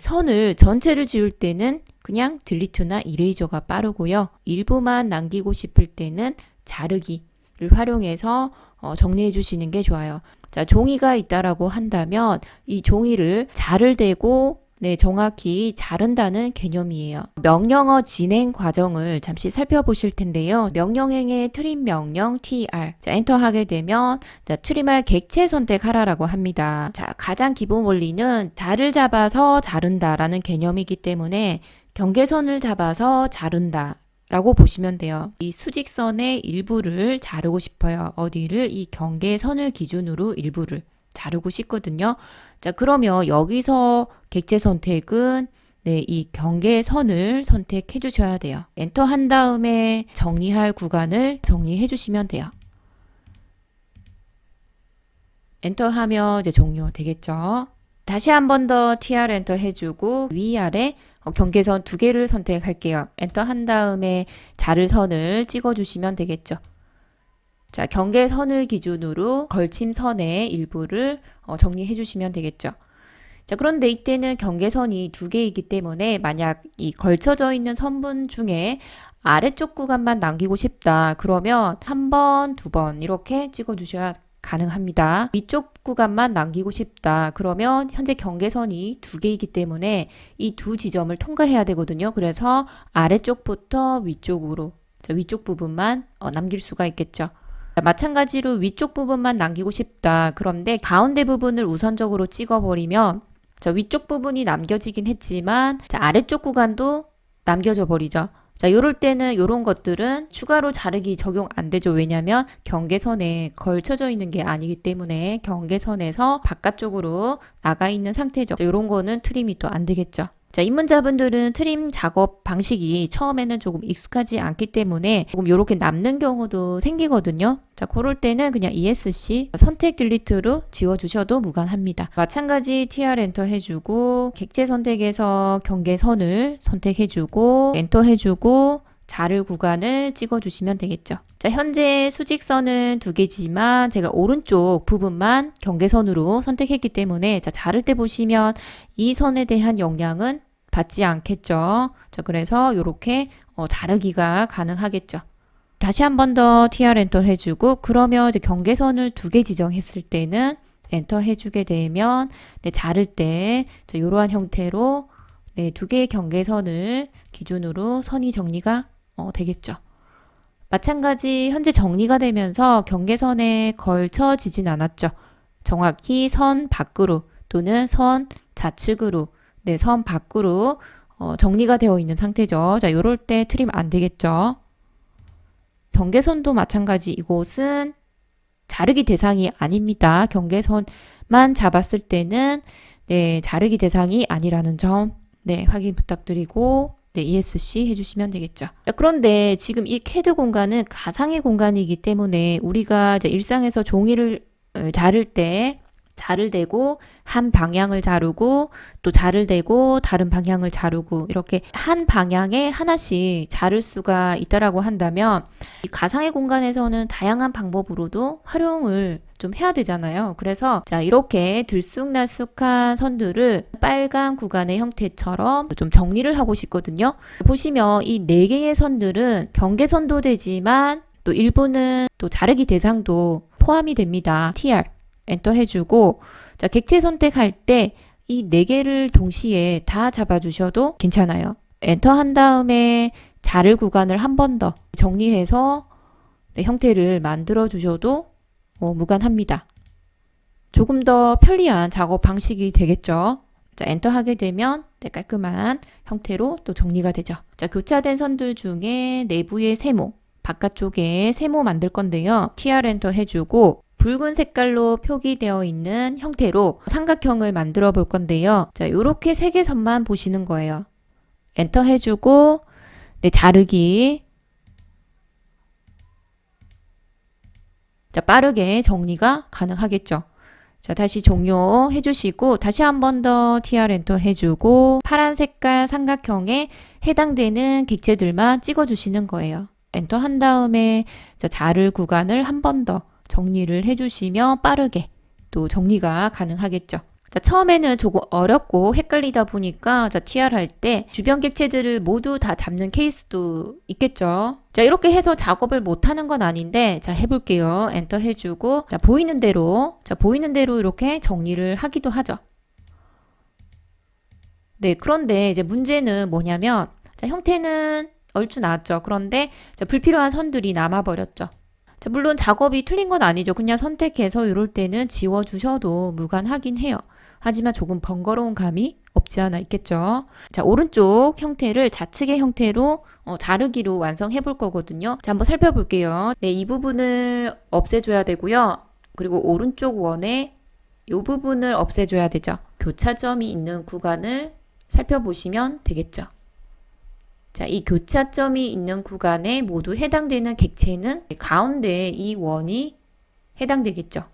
선을 전체를 지울 때는 그냥 딜리트나 이레이저가 빠르고요. 일부만 남기고 싶을 때는 자르기를 활용해서 정리해 주시는 게 좋아요. 자, 종이가 있다라고 한다면 이 종이를 자를 대고 정확히 자른다는 개념이에요. 명령어 진행 과정을 잠시 살펴보실 텐데요. 명령행의 트림 명령 tr. 자, 엔터 하게 되면 트림할 객체 선택하라라고 합니다. 자, 가장 기본 원리는 달을 잡아서 자른다라는 개념이기 때문에 경계선을 잡아서 자른다 라고 보시면 돼요. 이 수직선의 일부를 자르고 싶어요. 어디를? 이 경계선을 기준으로 일부를 자르고 싶거든요. 자, 그러면 여기서 객체 선택은 이 경계선을 선택해 주셔야 돼요. 엔터 한 다음에 정리할 구간을 정리해 주시면 돼요. 엔터 하면 이제 종료되겠죠. 다시 한 번 더 tr 엔터 해주고 위아래 경계선 두 개를 선택할게요. 엔터 한 다음에 자를 선을 찍어주시면 되겠죠. 자, 경계선을 기준으로 걸침선의 일부를 정리해 주시면 되겠죠. 자, 그런데 이때는 경계선이 두 개이기 때문에 만약 이 걸쳐져 있는 선분 중에 아래쪽 구간만 남기고 싶다. 그러면 한 번, 두 번 이렇게 찍어주셔야 가능합니다. 위쪽 구간만 남기고 싶다. 그러면 현재 경계선이 두 개이기 때문에 이 두 지점을 통과해야 되거든요. 그래서 아래쪽부터 위쪽으로 위쪽 부분만 남길 수가 있겠죠. 마찬가지로 위쪽 부분만 남기고 싶다. 그런데 가운데 부분을 우선적으로 찍어버리면 위쪽 부분이 남겨지긴 했지만 아래쪽 구간도 남겨져 버리죠. 자, 요럴 때는 요런 것들은 추가로 자르기 적용 안 되죠. 왜냐면 경계선에 걸쳐져 있는 게 아니기 때문에 경계선에서 바깥쪽으로 나가 있는 상태죠. 자, 요런 거는 트림이 또 안 되겠죠. 자, 입문자분들은 트림 작업 방식이 처음에는 조금 익숙하지 않기 때문에 조금 이렇게 남는 경우도 생기거든요. 자, 그럴 때는 그냥 ESC 선택 딜리트로 지워주셔도 무관합니다. 마찬가지 tr 엔터 해주고 객체 선택에서 경계선을 선택해주고 엔터 해주고 자를 구간을 찍어주시면 되겠죠. 자, 현재 수직선은 두 개지만 제가 오른쪽 부분만 경계선으로 선택했기 때문에 자를 때 보시면 이 선에 대한 영향은 받지 않겠죠. 자, 그래서 이렇게 자르기가 가능하겠죠. 다시 한 번 더 tr 엔터 해주고 그러면 이제 경계선을 두 개 지정했을 때는 엔터 해주게 되면 자를 때 이러한 형태로 두 개의 경계선을 기준으로 선이 정리가 되겠죠. 마찬가지 현재 정리가 되면서 경계선에 걸쳐지진 않았죠. 정확히 선 밖으로 또는 선 좌측으로 선 밖으로 정리가 되어 있는 상태죠. 자, 요럴 때 트림 안 되겠죠. 경계선도 마찬가지 이곳은 자르기 대상이 아닙니다. 경계선만 잡았을 때는 자르기 대상이 아니라는 점 확인 부탁드리고 ESC 해주시면 되겠죠. 자, 그런데 지금 이 CAD 공간은 가상의 공간이기 때문에 우리가 일상에서 종이를 자를 때 자를 대고 한 방향을 자르고 또 자를 대고 다른 방향을 자르고 이렇게 한 방향에 하나씩 자를 수가 있다라고 한다면 이 가상의 공간에서는 다양한 방법으로도 활용을 좀 해야 되잖아요. 그래서 이렇게 들쑥날쑥한 선들을 빨간 구간의 형태처럼 좀 정리를 하고 싶거든요. 보시면 이 네 개의 선들은 경계선도 되지만 또 일부는 또 자르기 대상도 포함이 됩니다. tr 엔터 해주고 객체 선택할 때 이 네 개를 동시에 다 잡아주셔도 괜찮아요. 엔터 한 다음에 자를 구간을 한 번 더 정리해서 형태를 만들어 주셔도 무관합니다. 조금 더 편리한 작업 방식이 되겠죠. 자, 엔터 하게 되면 깔끔한 형태로 또 정리가 되죠. 자, 교차된 선들 중에 내부의 세모, 바깥쪽에 세모 만들 건데요. tr 엔터 해주고 붉은 색깔로 표기되어 있는 형태로 삼각형을 만들어 볼 건데요. 자, 요렇게 세 개 선만 보시는 거예요. 엔터 해주고 자르기. 자, 빠르게 정리가 가능하겠죠. 자, 다시 종료해 주시고 다시 한 번 더 tr 엔터 해주고 파란 색깔 삼각형에 해당되는 객체들만 찍어 주시는 거예요. 엔터 한 다음에 자를 구간을 한 번 더 정리를 해주시면 빠르게 또 정리가 가능하겠죠. 자, 처음에는 조금 어렵고 헷갈리다 보니까 자, TR 할 때 주변 객체들을 모두 다 잡는 케이스도 있겠죠. 자, 이렇게 해서 작업을 못하는 건 아닌데, 자, 해볼게요. 엔터 해주고, 자, 보이는 대로 이렇게 정리를 하기도 하죠. 네, 그런데 이제 문제는 뭐냐면, 자, 형태는 얼추 나왔죠. 그런데 자, 불필요한 선들이 남아버렸죠. 자, 물론 작업이 틀린 건 아니죠. 그냥 선택해서 이럴 때는 지워주셔도 무관하긴 해요. 하지만 조금 번거로운 감이 없지 않아 있겠죠. 자, 오른쪽 형태를 좌측의 형태로 자르기로 완성해 볼 거거든요. 자, 한번 살펴볼게요. 네, 이 부분을 없애줘야 되고요. 그리고 오른쪽 원의 이 부분을 없애줘야 되죠. 교차점이 있는 구간을 살펴보시면 되겠죠. 자, 이 교차점이 있는 구간에 모두 해당되는 객체는 가운데 이 원이 해당되겠죠.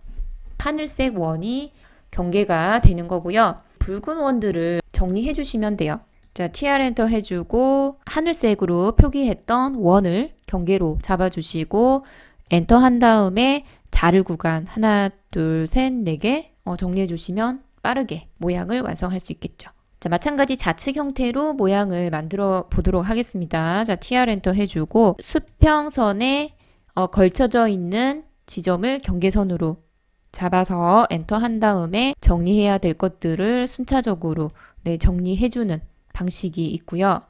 하늘색 원이 경계가 되는 거고요. 붉은 원들을 정리해 주시면 돼요. 자, TR 엔터 해주고 하늘색으로 표기했던 원을 경계로 잡아주시고 엔터 한 다음에 자를 구간 하나, 둘, 셋, 네 개 정리해 주시면 빠르게 모양을 완성할 수 있겠죠. 자, 마찬가지 좌측 형태로 모양을 만들어 보도록 하겠습니다. 자, TR 엔터 해주고 수평선에 걸쳐져 있는 지점을 경계선으로 잡아서 엔터 한 다음에 정리해야 될 것들을 순차적으로 정리해주는 방식이 있고요.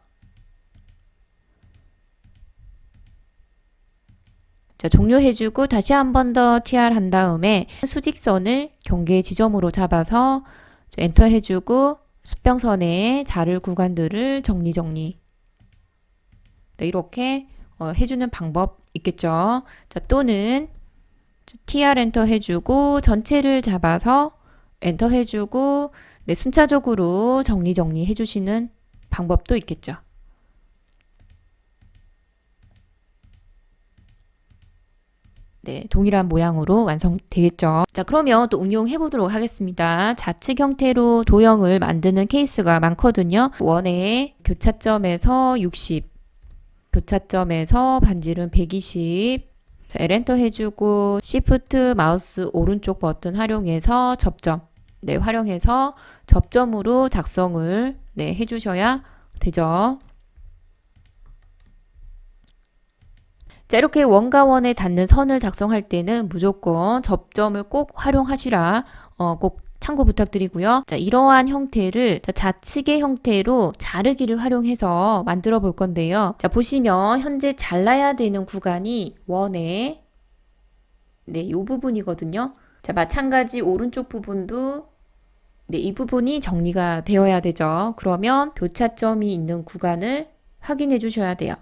자, 종료해주고 다시 한 번 더 TR 한 다음에 수직선을 경계 지점으로 잡아서 엔터 해주고 수평선의 자를 구간들을 정리. 네, 이렇게 해주는 방법 있겠죠. 자, 또는 TR 엔터 해주고 전체를 잡아서 엔터 해주고 네, 순차적으로 정리 해주시는 방법도 있겠죠. 네, 동일한 모양으로 완성되겠죠. 자, 그러면 또 응용해 보도록 하겠습니다. 좌측 형태로 도형을 만드는 케이스가 많거든요. 원의 교차점에서 60, 교차점에서 반지름 120, 자, L엔터 해주고 Shift 마우스 오른쪽 버튼 활용해서 접점, 네, 활용해서 접점으로 작성을 해주셔야 되죠. 자, 이렇게 원과 원에 닿는 선을 작성할 때는 무조건 접점을 꼭 활용하시라 꼭 참고 부탁드리고요. 자, 이러한 형태를 좌측의 형태로 자르기를 활용해서 만들어 볼 건데요. 자, 보시면 현재 잘라야 되는 구간이 원의 이 부분이거든요. 자, 마찬가지 오른쪽 부분도 이 부분이 정리가 되어야 되죠. 그러면 교차점이 있는 구간을 확인해 주셔야 돼요.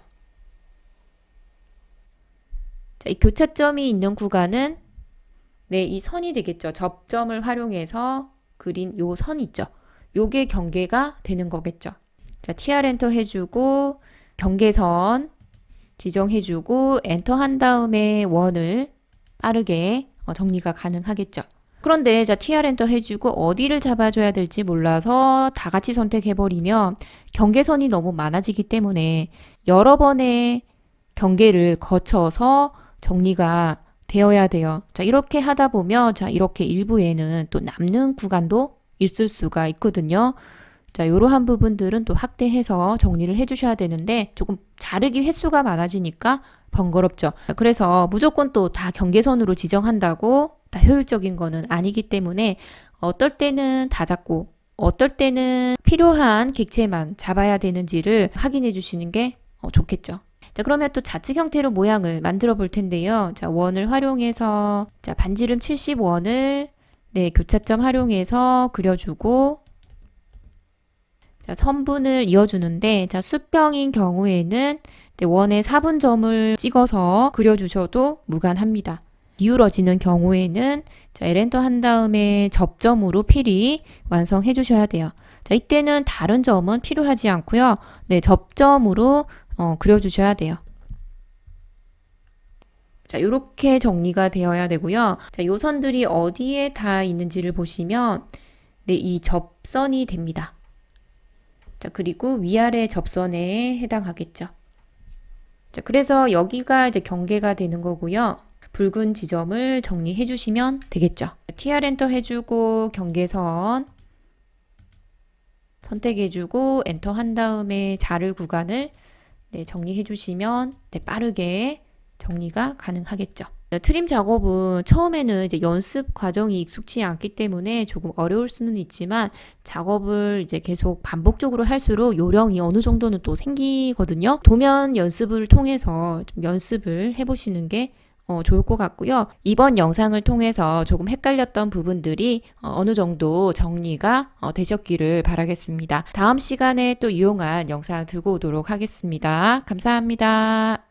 자, 이 교차점이 있는 구간은 이 선이 되겠죠. 접점을 활용해서 그린 요 선 있죠. 요게 경계가 되는 거겠죠. 자, TR 엔터 해주고 경계선 지정해주고 엔터 한 다음에 원을 빠르게 정리가 가능하겠죠. 그런데 자, TR 엔터 해주고 어디를 잡아줘야 될지 몰라서 다 같이 선택해버리면 경계선이 너무 많아지기 때문에 여러 번의 경계를 거쳐서 정리가 되어야 돼요. 자, 이렇게 하다 보면 자, 이렇게 일부에는 또 남는 구간도 있을 수가 있거든요. 자, 이러한 부분들은 또 확대해서 정리를 해주셔야 되는데 조금 자르기 횟수가 많아지니까 번거롭죠. 그래서 무조건 또 다 경계선으로 지정한다고 다 효율적인 거는 아니기 때문에 어떨 때는 다 잡고 어떨 때는 필요한 객체만 잡아야 되는지를 확인해 주시는 게 좋겠죠. 자, 그러면 또 좌측 형태로 모양을 만들어 볼 텐데요. 자, 원을 활용해서 자, 반지름 70원을 교차점 활용해서 그려주고 자, 선분을 이어주는데 자, 수평인 경우에는 원의 4분점을 찍어서 그려주셔도 무관합니다. 기울어지는 경우에는 자, L엔터 한 다음에 접점으로 필히 완성해 주셔야 돼요. 자, 이때는 다른 점은 필요하지 않고요. 접점으로 그려주셔야 돼요. 자, 이렇게 정리가 되어야 되고요. 자, 요 선들이 어디에 다 있는지를 보시면 이 접선이 됩니다. 자, 그리고 위아래 접선에 해당하겠죠. 자, 그래서 여기가 이제 경계가 되는 거고요. 붉은 지점을 정리해 주시면 되겠죠. TR 엔터 해주고 경계선 선택해주고 엔터 한 다음에 자를 구간을 네, 정리해 주시면 네, 빠르게 정리가 가능하겠죠. 트림 작업은 처음에는 이제 연습 과정이 익숙치 않기 때문에 조금 어려울 수는 있지만 작업을 이제 계속 반복적으로 할수록 요령이 어느 정도는 또 생기거든요. 도면 연습을 통해서 좀 연습을 해보시는 게 좋을 것 같고요. 이번 영상을 통해서 조금 헷갈렸던 부분들이 어느 정도 정리가 되셨기를 바라겠습니다. 다음 시간에 또 유용한 영상 들고 오도록 하겠습니다. 감사합니다.